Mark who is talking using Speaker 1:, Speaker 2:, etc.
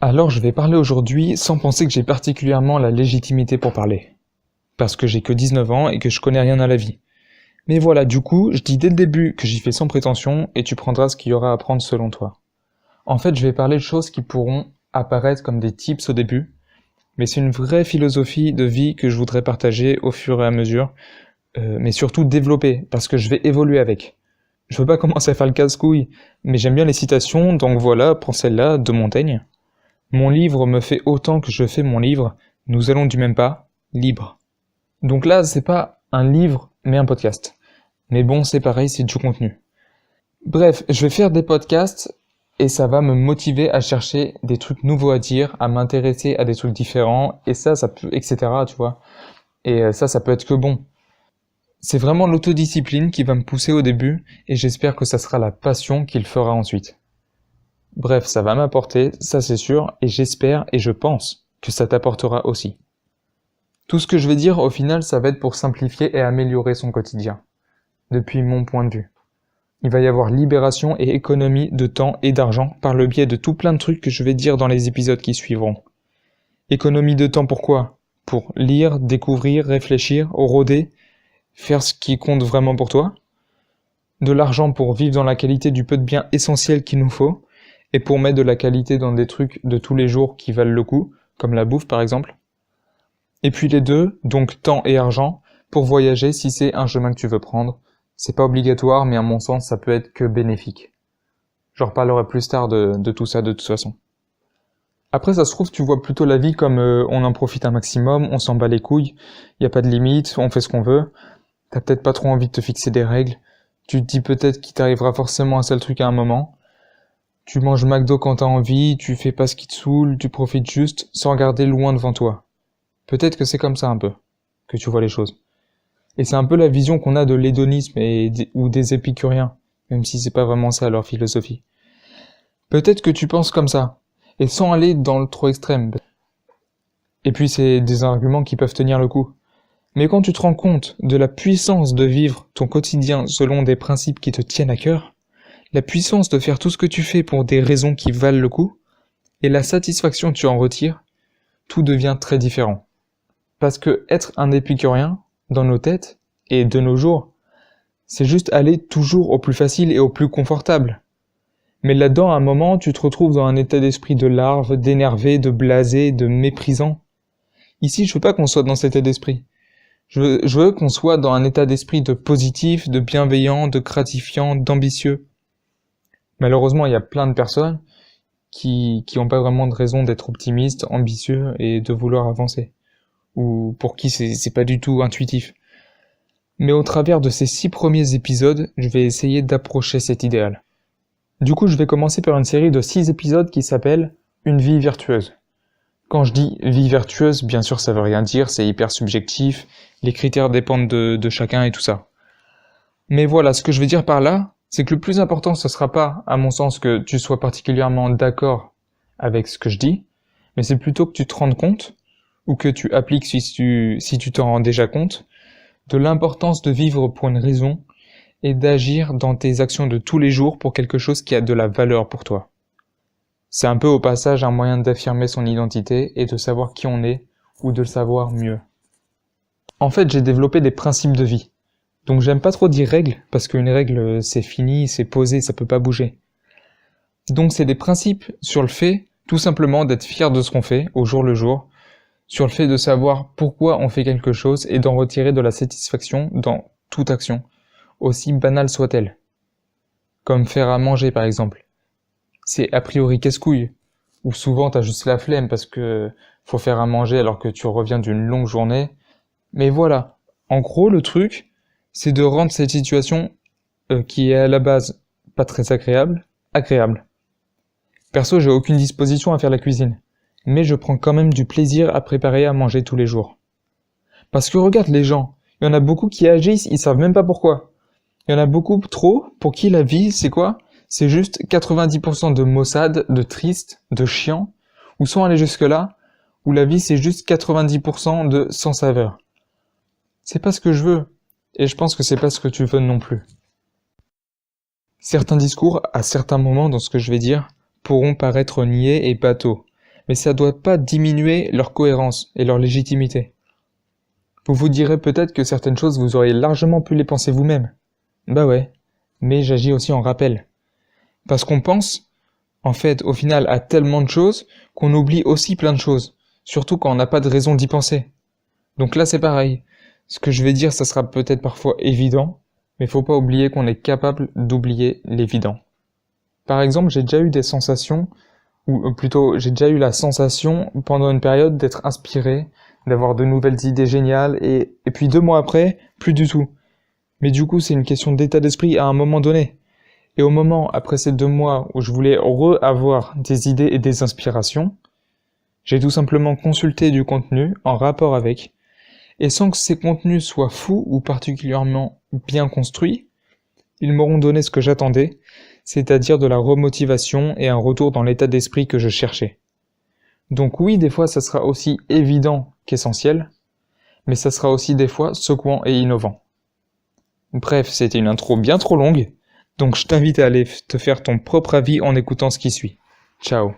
Speaker 1: Alors je vais parler aujourd'hui sans penser que j'ai particulièrement la légitimité pour parler. Parce que j'ai que 19 ans et que je connais rien à la vie. Mais voilà, du coup, je dis dès le début que j'y fais sans prétention et tu prendras ce qu'il y aura à prendre selon toi. En fait, je vais parler de choses qui pourront apparaître comme des tips au début, mais c'est une vraie philosophie de vie que je voudrais partager au fur et à mesure, mais surtout développer, parce que je vais évoluer avec. Je veux pas commencer à faire le casse-couille, mais j'aime bien les citations, donc voilà, prends celle-là, de Montaigne. Mon livre me fait autant que je fais mon livre, nous allons du même pas, libre. Donc là, c'est pas un livre, mais un podcast. Mais bon, c'est pareil, c'est du contenu. Bref, je vais faire des podcasts, et ça va me motiver à chercher des trucs nouveaux à dire, à m'intéresser à des trucs différents, et ça peut, etc., tu vois. Et ça peut être que bon. C'est vraiment l'autodiscipline qui va me pousser au début, et j'espère que ça sera la passion qui le fera ensuite. Bref, ça va m'apporter, ça c'est sûr, et j'espère et je pense que ça t'apportera aussi. Tout ce que je vais dire au final, ça va être pour simplifier et améliorer son quotidien, depuis mon point de vue. Il va y avoir libération et économie de temps et d'argent par le biais de tout plein de trucs que je vais dire dans les épisodes qui suivront. Économie de temps pourquoi ? Pour lire, découvrir, réfléchir, rôder, faire ce qui compte vraiment pour toi. De l'argent pour vivre dans la qualité du peu de biens essentiels qu'il nous faut, et pour mettre de la qualité dans des trucs de tous les jours qui valent le coup, comme la bouffe par exemple. Et puis les deux, donc temps et argent, pour voyager si c'est un chemin que tu veux prendre. C'est pas obligatoire, mais à mon sens, ça peut être que bénéfique. J'en reparlerai plus tard de tout ça de toute façon. Après, ça se trouve, tu vois plutôt la vie comme on en profite un maximum, on s'en bat les couilles, y a pas de limite, on fait ce qu'on veut. T'as peut-être pas trop envie de te fixer des règles. Tu te dis peut-être qu'il t'arrivera forcément un seul truc à un moment. Tu manges McDo quand t'as envie, tu fais pas ce qui te saoule, tu profites juste sans regarder loin devant toi. Peut-être que c'est comme ça un peu, que tu vois les choses. Et c'est un peu la vision qu'on a de l'hédonisme ou des épicuriens, même si c'est pas vraiment ça leur philosophie. Peut-être que tu penses comme ça, et sans aller dans le trop extrême. Et puis c'est des arguments qui peuvent tenir le coup. Mais quand tu te rends compte de la puissance de vivre ton quotidien selon des principes qui te tiennent à cœur, la puissance de faire tout ce que tu fais pour des raisons qui valent le coup, et la satisfaction que tu en retires, tout devient très différent. Parce que être un épicurien, dans nos têtes, et de nos jours, c'est juste aller toujours au plus facile et au plus confortable. Mais là-dedans, à un moment, tu te retrouves dans un état d'esprit de larve, d'énervé, de blasé, de méprisant. Ici, je veux pas qu'on soit dans cet état d'esprit. Je veux qu'on soit dans un état d'esprit de positif, de bienveillant, de gratifiant, d'ambitieux. Malheureusement, il y a plein de personnes qui ont pas vraiment de raison d'être optimistes, ambitieux et de vouloir avancer. Ou pour qui c'est pas du tout intuitif. Mais au travers de ces 6 premiers épisodes, je vais essayer d'approcher cet idéal. Du coup, je vais commencer par une série de 6 épisodes qui s'appelle « Une vie vertueuse ». Quand je dis « vie vertueuse », bien sûr ça veut rien dire, c'est hyper subjectif, les critères dépendent de chacun et tout ça. Mais voilà, ce que je veux dire par là, c'est que le plus important, ce sera pas, à mon sens, que tu sois particulièrement d'accord avec ce que je dis, mais c'est plutôt que tu te rendes compte, ou que tu appliques si tu t'en rends déjà compte, de l'importance de vivre pour une raison et d'agir dans tes actions de tous les jours pour quelque chose qui a de la valeur pour toi. C'est un peu au passage un moyen d'affirmer son identité et de savoir qui on est, ou de le savoir mieux. En fait, j'ai développé des principes de vie. Donc j'aime pas trop dire règles, parce qu'une règle c'est fini, c'est posé, ça peut pas bouger. Donc c'est des principes sur le fait, tout simplement, d'être fier de ce qu'on fait, au jour le jour, sur le fait de savoir pourquoi on fait quelque chose et d'en retirer de la satisfaction dans toute action, aussi banale soit-elle. Comme faire à manger par exemple. C'est a priori casse-couille, ou souvent t'as juste la flemme parce que faut faire à manger alors que tu reviens d'une longue journée. Mais voilà, en gros le truc, c'est de rendre cette situation, qui est à la base pas très agréable, agréable. Perso, j'ai aucune disposition à faire la cuisine, mais je prends quand même du plaisir à préparer à manger tous les jours. Parce que regarde les gens, il y en a beaucoup qui agissent, ils savent même pas pourquoi. Il y en a beaucoup trop pour qui la vie, c'est quoi ? C'est juste 90% de maussade, de triste, de chiant, ou sans aller jusque-là, où la vie c'est juste 90% de sans saveur. C'est pas ce que je veux, et je pense que c'est pas ce que tu veux non plus. Certains discours, à certains moments dans ce que je vais dire, pourront paraître niais et bateaux, mais ça doit pas diminuer leur cohérence et leur légitimité. Vous vous direz peut-être que certaines choses vous auriez largement pu les penser vous-même. Bah ouais, mais j'agis aussi en rappel. Parce qu'on pense, en fait, au final, à tellement de choses qu'on oublie aussi plein de choses, surtout quand on n'a pas de raison d'y penser. Donc là, c'est pareil. Ce que je vais dire, ça sera peut-être parfois évident, mais faut pas oublier qu'on est capable d'oublier l'évident. Par exemple, j'ai déjà eu des sensations, ou plutôt, j'ai déjà eu la sensation, pendant une période, d'être inspiré, d'avoir de nouvelles idées géniales, et puis 2 mois après, plus du tout. Mais du coup, c'est une question d'état d'esprit à un moment donné. Et au moment, après ces 2 mois, où je voulais avoir des idées et des inspirations, j'ai tout simplement consulté du contenu en rapport avec, et sans que ces contenus soient fous ou particulièrement bien construits, ils m'auront donné ce que j'attendais, c'est-à-dire de la remotivation et un retour dans l'état d'esprit que je cherchais. Donc oui, des fois ça sera aussi évident qu'essentiel, mais ça sera aussi des fois secouant et innovant. Bref, c'était une intro bien trop longue, donc je t'invite à aller te faire ton propre avis en écoutant ce qui suit. Ciao.